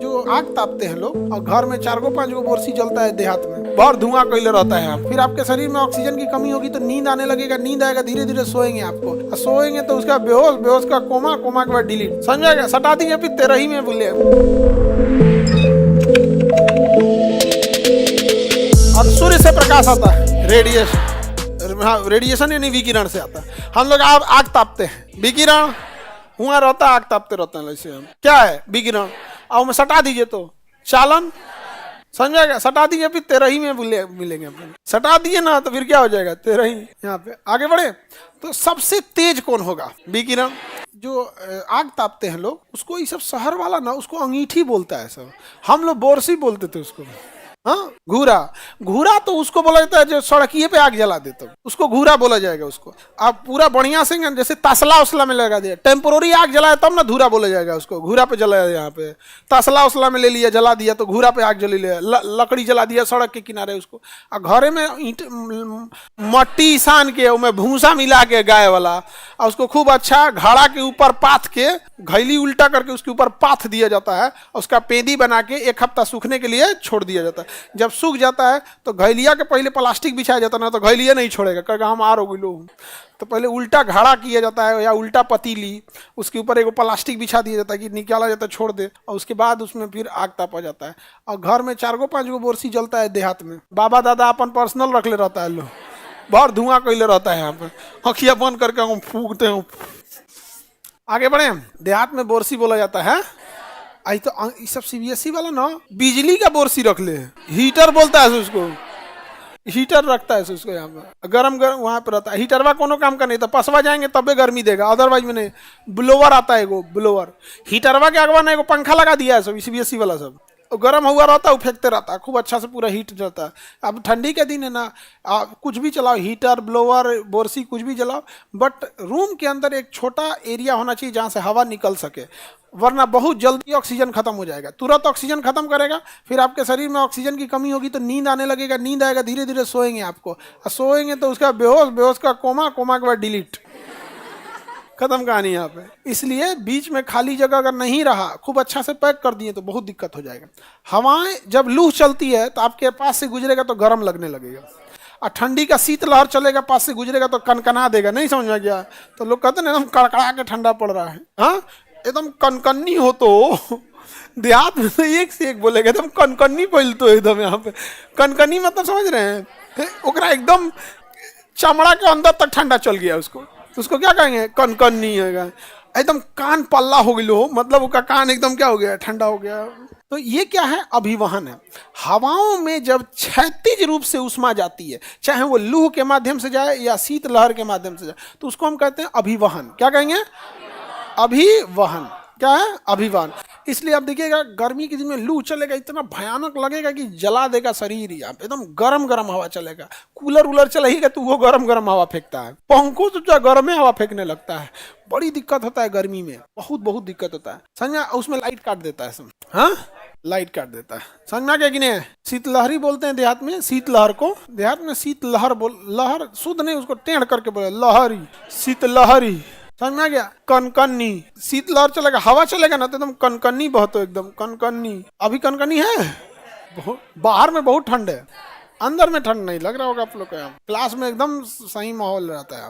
जो आग तापते हैं लोग और घर में 4-5 बोरसी जलता है देहात में, बहुत धुआं कैले रहता है। फिर आपके शरीर में ऑक्सीजन की कमी होगी तो नींद आने लगेगा, नींद आएगा, धीरे धीरे सोएंगे आपको, और सोएंगे तो उसका बेहोश, बेहोश का कोमा, कोमा के बाद डिलीट, समझेगा, सटा दीजिए, फिर 13 ही में बोले। और सूर्य से प्रकाश आता है, रेडिएशन, हाँ रेडिएशन यानी विकिरण से आता है। हम लोग आग तापते हैं, विकिरण हुआ रहता है, आग तापते रहते हैं। ऐसे हम क्या है विकिरण, और में सटा दीजिए तो चालन, समझेगा, सटा दीजिए, फिर 13 ही में मिलेंगे अपने, सटा दिए ना तो फिर क्या हो जाएगा 13 ही। यहाँ पे आगे बढ़े तो सबसे तेज कौन होगा, विकिरण। जो आग तापते हैं लोग, उसको ये सब शहर वाला ना उसको अंगीठी बोलता है सब, हम लोग बोरसी बोलते थे उसको। हाँ घूरा, घूरा तो उसको बोला जाता है जो सड़किए पे आग जला देता है, उसको घूरा बोला जाएगा उसको। आप पूरा बढ़िया से जैसे तसला उसला में लगा दिया, टेम्पोररी आग जलाया तब ना धूरा बोला जाएगा उसको, घूरा पे जलाया, यहाँ पे तसला उसला में ले लिया, जला दिया तो घूरा पे आग जली लिया, लकड़ी जला दिया सड़क के किनारे उसको। और घरे में ईंट मट्टी सान के उसमें भूसा मिला के गाय वाला, और उसको खूब अच्छा घड़ा के ऊपर पाथ के, घैली उल्टा करके उसके ऊपर पाथ दिया जाता है, उसका पेंदी बना के 1 हफ्ता सूखने के लिए छोड़ दिया जाता है। जब सूख जाता है तो घैलिया के पहले प्लास्टिक बिछाया जाता है, ना तो घैलिया नहीं छोड़ेगा, कहेगा हम आ रहे लोग, तो पहले उल्टा घड़ा किया जाता है या उल्टा पतीली, उसके ऊपर एक प्लास्टिक बिछा दिया जाता है कि निकाला जाता है, छोड़ दे, और उसके बाद उसमें फिर आग तापा जाता है। और घर में 4-5 बोरसी जलता है देहात में, बाबा दादा अपन पर्सनल रख ले रहता है लोग, बहुत धुआं कैले रहता है यहाँ पे, अखिया बंद करके हम फूकते हैं। आगे बढ़े, देहात में बोरसी बोला जाता है। आई तो सब सीबीएसई वाला ना बिजली का बोरसी रख ले, हीटर बोलता है उसको, हीटर रखता है उसको, यहाँ पे गरम गरम वहाँ पे रहता है। हीटरवा कोनो काम का नहीं, तो पसवा जाएंगे तबे गर्मी देगा, अदरवाइज में नहीं। ब्लोवर आता है एगो, ब्लोवर, हीटरवा के अगवा ना एगो पंखा लगा दिया है सब सीबीएसई वाला सब, गर्म हुआ रहता है, वो फेंकते रहता है, खूब अच्छा से पूरा हीट रहता है। अब ठंडी के दिन है ना, कुछ भी चलाओ, हीटर, ब्लोवर, बोरसी, कुछ भी चलाओ, बट रूम के अंदर एक छोटा एरिया होना चाहिए जहाँ से हवा निकल सके, वरना बहुत जल्दी ऑक्सीजन खत्म हो जाएगा। तुरंत ऑक्सीजन खत्म करेगा, फिर आपके शरीर में ऑक्सीजन की कमी होगी तो नींद आने लगेगा, नींद आएगा, धीरे धीरे सोएंगे आपको, और सोएंगे तो उसका बेहोश, बेहोश का कोमा, कोमा के बाद डिलीट, खत्म कहानी यहाँ पे। इसलिए बीच में खाली जगह अगर नहीं रहा, खूब अच्छा से पैक कर दिए तो बहुत दिक्कत हो जाएगा। हवाएं जब लू चलती है तो आपके पास से गुजरेगा तो गर्म लगने लगेगा, और ठंडी का शीतलहर चलेगा पास से गुजरेगा तो कनकना देगा, नहीं समझ में गया। तो लोग कहते हैं एकदम कड़कड़ा के ठंडा पड़ रहा है, हाँ एकदम कनकन्नी हो, तो देहात में तो एक से एक बोलेगा एकदम कनकन्नी पहल, तो एकदम यहाँ पे कनकन्नी मतलब समझ रहे हैं, ओकरा एकदम चमड़ा के अंदर तक ठंडा चल गया उसको, तो उसको क्या कहेंगे, कनकन्नी है, एकदम कान पल्ला हो गई हो, मतलब उसका कान एकदम क्या हो गया, ठंडा हो गया। तो ये क्या है, अभिवहन है। हवाओं में जब क्षैतिज रूप से उष्मा जाती है, चाहे वो लूह के माध्यम से जाए या शीतलहर के माध्यम से जाए, तो उसको हम कहते हैं अभिवहन। क्या कहेंगे, अभिवहन, क्या है, अभिवहन। इसलिए आप देखिएगा गर्मी के दिन में लू चलेगा, इतना भयानक लगेगा कि जला देगा शरीर ही, आप एकदम गरम गरम हवा चलेगा। कूलर उलर चलेगा तो वो गरम गरम हवा फेंकता है, पंखों से जो गर्म हवा फेंकने लगता है, बड़ी दिक्कत होता है गर्मी में, बहुत बहुत दिक्कत होता है। समझा, उसमें लाइट काट देता है सब, हाँ लाइट काट देता है, समझ में आ गया कि नहीं। शीतलहरी बोलते हैं देहात में, शीतलहर को देहात में शीतलहर बोल, लहर शुद्ध नहीं, उसको टेढ़ करके बोले लहरी, शीतलहरी, समझ में आ गया। कनकन्नी, शीतलहर चलेगा, हवा चलेगा ना तो एकदम कनकन्नी बहुत, एकदम कनकन्नी। अभी कनकन्नी है, बाहर में बहुत ठंड है, अंदर में ठंड नहीं लग रहा होगा आप लोग को, क्लास में एकदम सही माहौल रहता है।